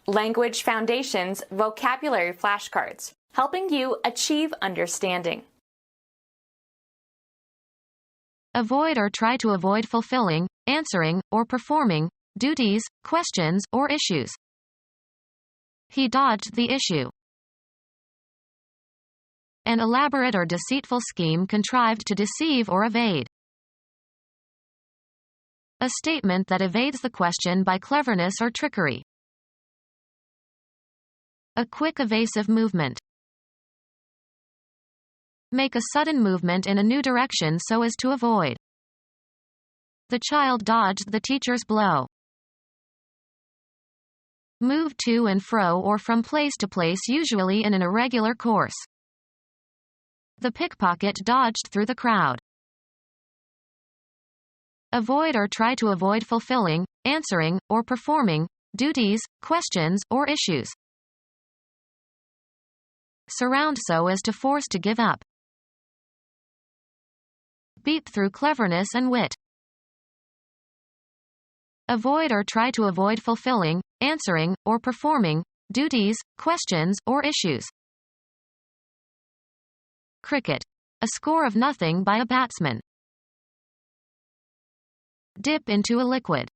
Language Foundations Vocabulary Flashcards, helping you achieve understanding. Avoid or try to avoid fulfilling, answering, or performing duties, questions, or issues. He dodged the issue. An elaborate or deceitful scheme contrived to deceive or evade. A statement that evades the question by cleverness or trickery. A quick evasive movement. Make a sudden movement in a new direction so as to avoid. The child dodged the teacher's blow. Move to and fro or from place to place, usually in an irregular course. The pickpocket dodged through the crowd. Avoid or try to avoid fulfilling, answering, or performing duties, questions, or issues. Surround so as to force to give up. Beat through cleverness and wit. Avoid or try to avoid fulfilling, answering, or performing duties, questions, or issues. Cricket. A score of nothing by a batsman. Dip into a liquid.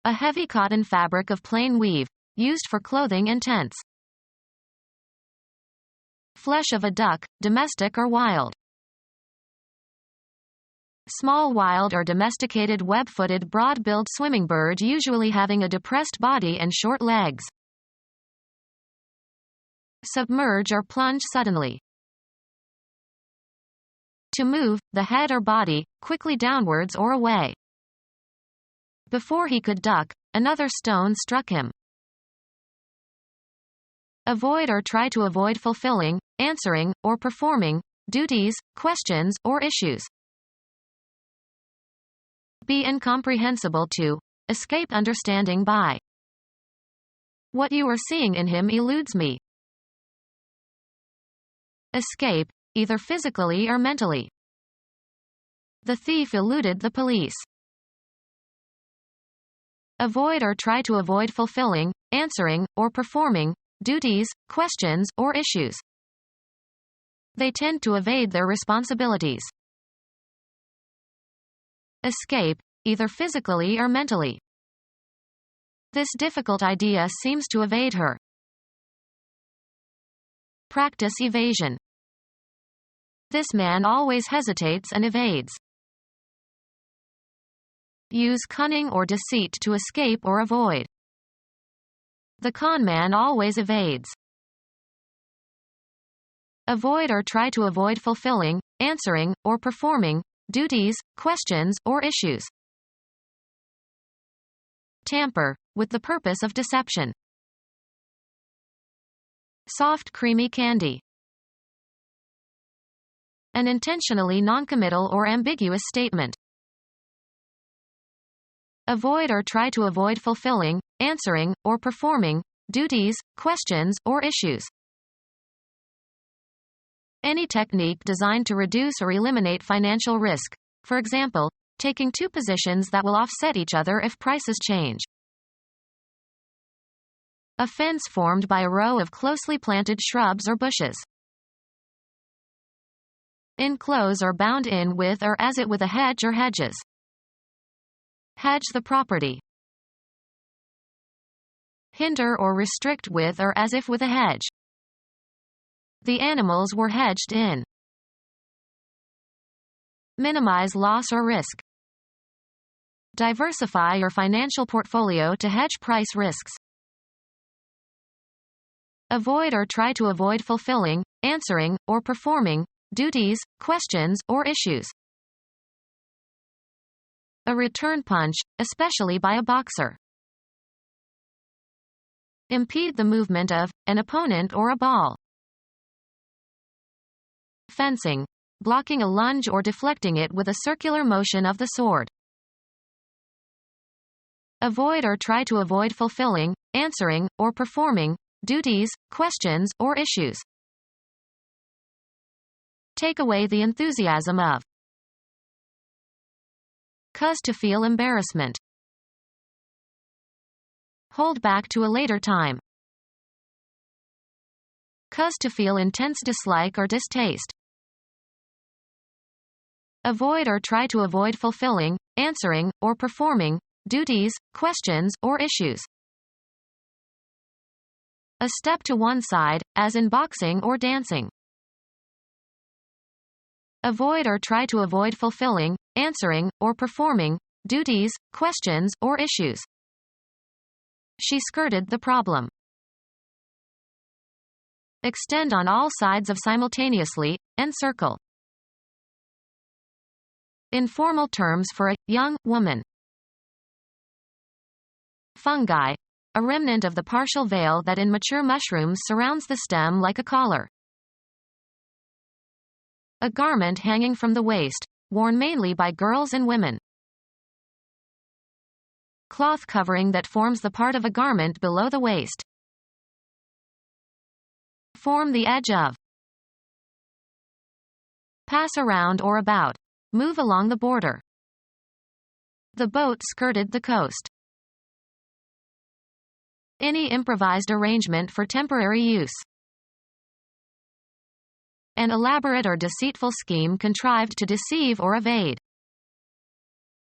A heavy cotton fabric of plain weave, used for clothing and tents. Flesh of a duck, domestic or wild. Small wild or domesticated web-footed broad-billed swimming bird, usually having a depressed body and short legs. Submerge or plunge suddenly. To move, the head or body, quickly downwards or away. Before he could duck, another stone struck him. Avoid or try to avoid fulfilling, answering, or performing duties, questions, or issues. Be incomprehensible to. Escape understanding by. What you are seeing in him eludes me. Escape, either physically or mentally. The thief eluded the police. Avoid or try to avoid fulfilling, answering, or performing duties, questions, or issues. They tend to evade their responsibilities. Escape, either physically or mentally. This difficult idea seems to evade her. Practice evasion. This man always hesitates and evades. Use cunning or deceit to escape or avoid. The con man always evades. Avoid or try to avoid fulfilling, answering, or performing duties, questions, or issues. Tamper, with the purpose of deception. Soft creamy candy. An intentionally noncommittal or ambiguous statement. Avoid or try to avoid fulfilling, answering, or performing duties, questions, or issues. Any technique designed to reduce or eliminate financial risk, for example, taking two positions that will offset each other if prices change. A fence formed by a row of closely planted shrubs or bushes. Enclose or bound in with or as it with a hedge or hedges. Hedge the property. Hinder or restrict with or as if with a hedge. The animals were hedged in. Minimize loss or risk. Diversify your financial portfolio to hedge price risks. Avoid or try to avoid fulfilling, answering, or performing duties, questions, or issues. A return punch, especially by a boxer. Impede the movement of an opponent or a ball. Fencing, blocking a lunge or deflecting it with a circular motion of the sword. Avoid or try to avoid fulfilling, answering, or performing duties, questions, or issues. Take away the enthusiasm of. Cause to feel embarrassment. hold back to a later time. Cause to feel intense dislike or distaste. Avoid or try to avoid fulfilling, answering, or performing duties, questions, or issues. A step to one side, as in boxing or dancing. Avoid or try to avoid fulfilling, answering, or performing duties, questions, or issues. She skirted the problem. Extend on all sides of simultaneously, encircle. Informal terms for a young woman. Fungi, a remnant of the partial veil that in mature mushrooms surrounds the stem like a collar. A garment hanging from the waist, worn mainly by girls and women. Cloth covering that forms the part of a garment below the waist. Form the edge of. Pass around or about. Move along the border. The boat skirted the coast. Any improvised arrangement for temporary use. An elaborate or deceitful scheme contrived to deceive or evade.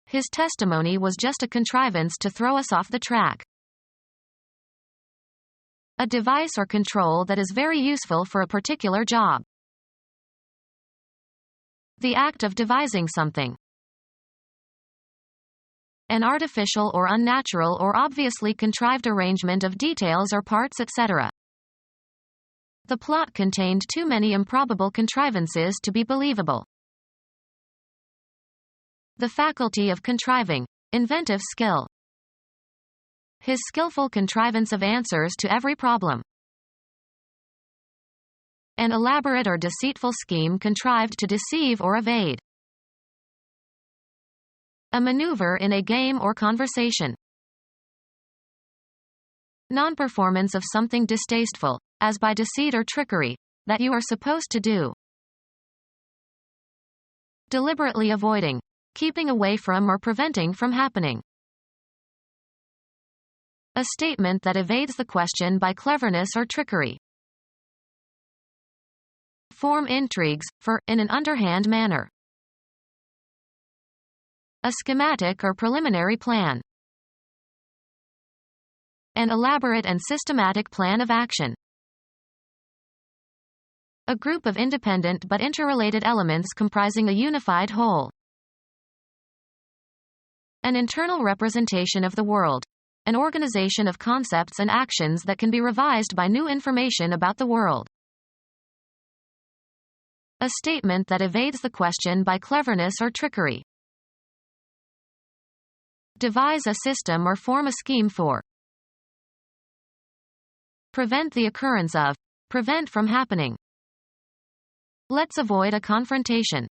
His testimony was just a contrivance to throw us off the track. A device or control that is very useful for a particular job. The act of devising something. An artificial or unnatural or obviously contrived arrangement of details or parts, etc. The plot contained too many improbable contrivances to be believable. The faculty of contriving. Inventive skill. His skillful contrivance of answers to every problem. An elaborate or deceitful scheme contrived to deceive or evade. A maneuver in a game or conversation. Non-performance of something distasteful, as by deceit or trickery, that you are supposed to do. Deliberately avoiding. Keeping away from or preventing from happening. A statement that evades the question by cleverness or trickery. Form intrigues, in an underhand manner. A schematic or preliminary plan. An elaborate and systematic plan of action. A group of independent but interrelated elements comprising a unified whole. An internal representation of the world. An organization of concepts and actions that can be revised by new information about the world. A statement that evades the question by cleverness or trickery. Devise a system or form a scheme for. Prevent the occurrence of. Prevent from happening. Let's avoid a confrontation.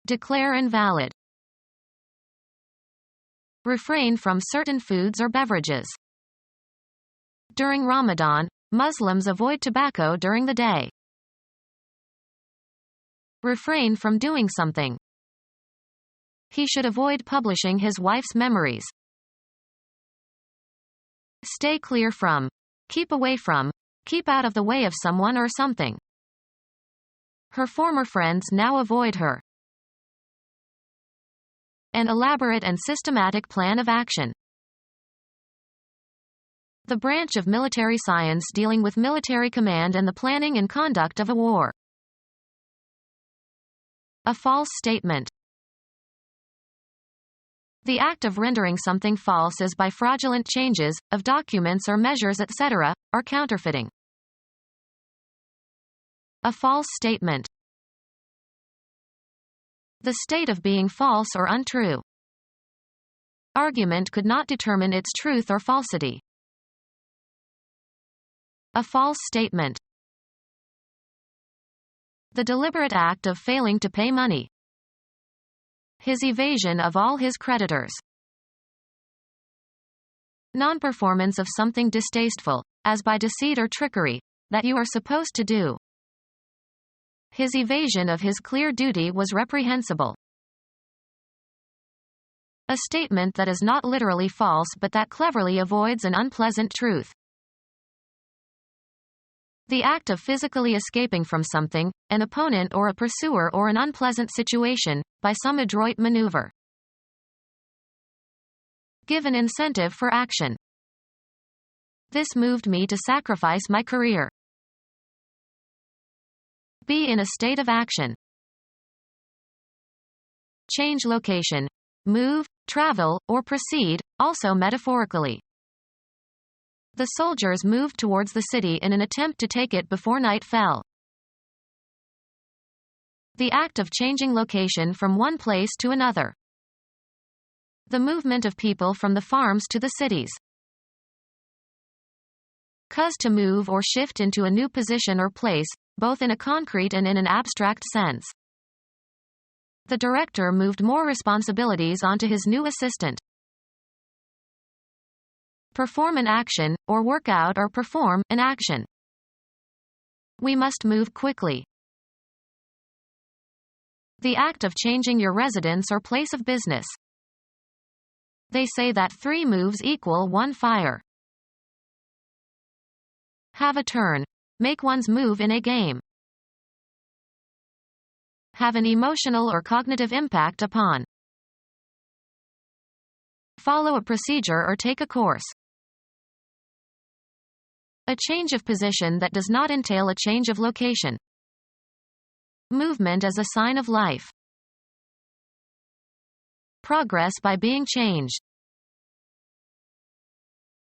Declare invalid. Refrain from certain foods or beverages. During Ramadan, Muslims avoid tobacco during the day. Refrain from doing something. He should avoid publishing his wife's memories. Stay clear from. Keep away from. Keep out of the way of someone or something. Her former friends now avoid her. An elaborate and systematic plan of action. The branch of military science dealing with military command and the planning and conduct of a war. A false statement. The act of rendering something false as by fraudulent changes, of documents or measures, etc., or counterfeiting. A false statement. The state of being false or untrue. Argument could not determine its truth or falsity. A false statement. The deliberate act of failing to pay money. His evasion of all his creditors. Non-performance of something distasteful, as by deceit or trickery, that you are supposed to do. His evasion of his clear duty was reprehensible. A statement that is not literally false but that cleverly avoids an unpleasant truth. The act of physically escaping from something, an opponent or a pursuer or an unpleasant situation, by some adroit maneuver. Give an incentive for action. This moved me to sacrifice my career. Be in a state of action. Change location. Move, travel, or proceed, also metaphorically. The soldiers moved towards the city in an attempt to take it before night fell. The act of changing location from one place to another. The movement of people from the farms to the cities. Cause to move or shift into a new position or place, both in a concrete and in an abstract sense. The director moved more responsibilities onto his new assistant. Perform an action, or work out or perform an action. We must move quickly. The act of changing your residence or place of business. They say that 3 moves equal 1 fire. Have a turn. Make one's move in a game. Have an emotional or cognitive impact upon. Follow a procedure or take a course. A change of position that does not entail a change of location. Movement as a sign of life. Progress by being changed.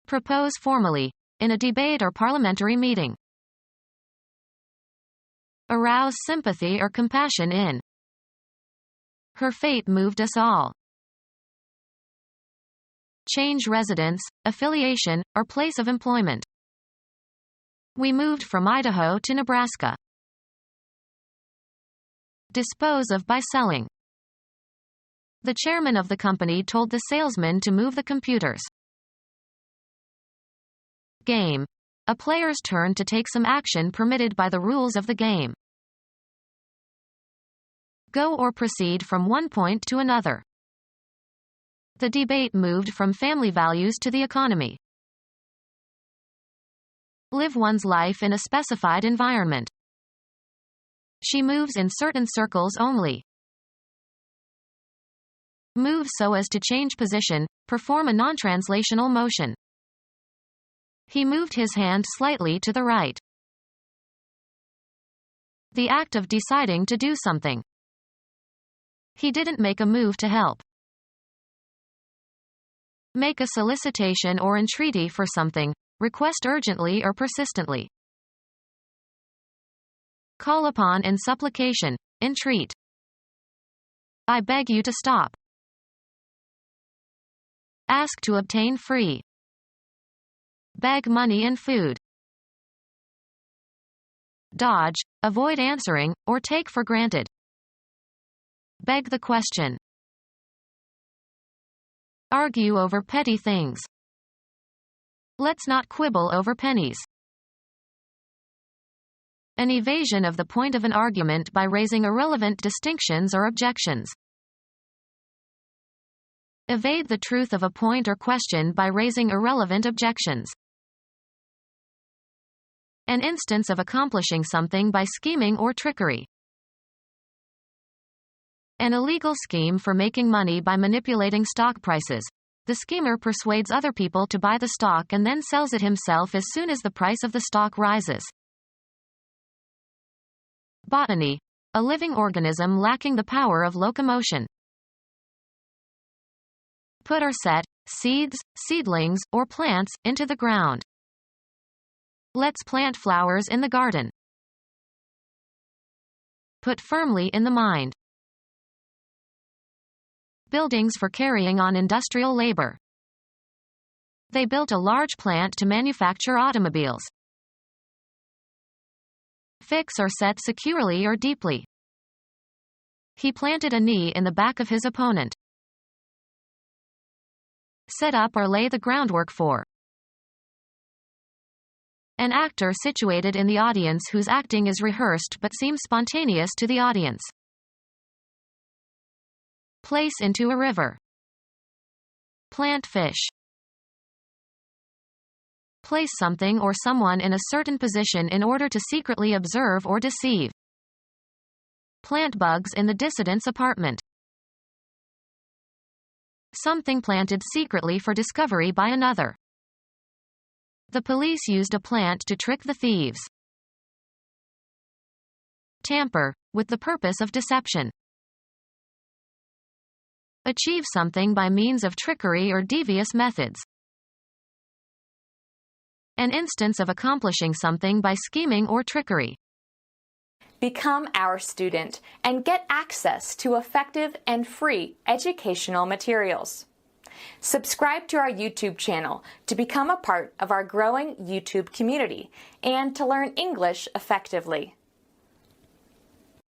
Propose formally, in a debate or parliamentary meeting. Arouse sympathy or compassion in. Her fate moved us all. Change residence, affiliation, or place of employment. We moved from Idaho to Nebraska. Dispose of by selling. The chairman of the company told the salesman to move the computers. Game. A player's turn to take some action permitted by the rules of the game. Go or proceed from one point to another. The debate moved from family values to the economy. Live one's life in a specified environment. She moves in certain circles only. Move so as to change position, perform a non-translational motion. He moved his hand slightly to the right. The act of deciding to do something. He didn't make a move to help. Make a solicitation or entreaty for something. Request urgently or persistently. Call upon in supplication, entreat. I beg you to stop. Ask to obtain free. Beg money and food. Dodge, avoid answering, or take for granted. Beg the question. Argue over petty things. Let's not quibble over pennies. An evasion of the point of an argument by raising irrelevant distinctions or objections. Evade the truth of a point or question by raising irrelevant objections. An instance of accomplishing something by scheming or trickery. An illegal scheme for making money by manipulating stock prices. The schemer persuades other people to buy the stock and then sells it himself as soon as the price of the stock rises. Botany. A living organism lacking the power of locomotion. Put or set, seeds, seedlings, or plants, into the ground. Let's plant flowers in the garden. Put firmly in the mind. Buildings for carrying on industrial labor. They built a large plant to manufacture automobiles. Fix or set securely or deeply. He planted a knee in the back of his opponent. Set up or lay the groundwork for. An actor situated in the audience whose acting is rehearsed but seems spontaneous to the audience. Place into a river. Plant fish. Place something or someone in a certain position in order to secretly observe or deceive. Plant bugs in the dissident's apartment. Something planted secretly for discovery by another. The police used a plant to trick the thieves. Tamper, with the purpose of deception. Achieve something by means of trickery or devious methods. An instance of accomplishing something by scheming or trickery. Become our student and get access to effective and free educational materials. Subscribe to our YouTube channel to become a part of our growing YouTube community and to learn English effectively.